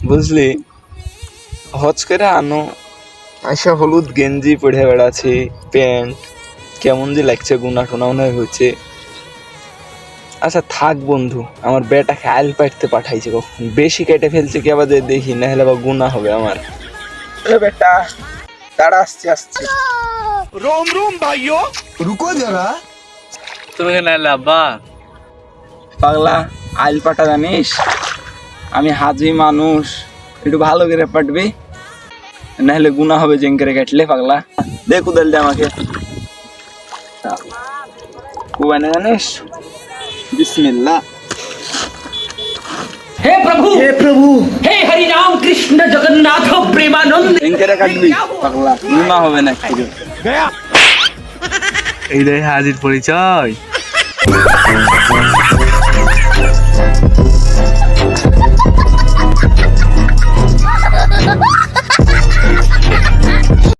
বুঝলি, হজ করে আনো, আইসা হলুদ গেঞ্জি পরে বেড়াচ্ছে, প্যান্ট, কেমন যে লাগছে, গুনা টুনা মনে হচ্ছে। আচ্ছা থাক বন্ধু, আমার বেটাকে আইল পাইতে পাঠাইছে, কখন বেশি কেটে ফেলছে কি আবার দেখি, না হলে আবার গুনা হবে আমার। বেটা তারা আসছে আসছে। रोम रोम भाइयों, रुको जरा। তুমি কেন আইলে আব্বা? পাগলা, আইল পাটা জানিস, আমি হাজি মানুষ, একটু ভালো করে পাটবি, না হলে গুনা হবে জেঙ্কেরে কাটলে। পাগলা দে কুদাল দে আমাকে, কুবানে জানিস, বিসমিল্লাহ। हे प्रभु हे हरि राम कृष्ण जगन्नाथ प्रेमानंद জেঙ্কেরে কাটবি পাগলা, গুনা হবে না কিছু। गया। এই রে হাজির পরিচয়।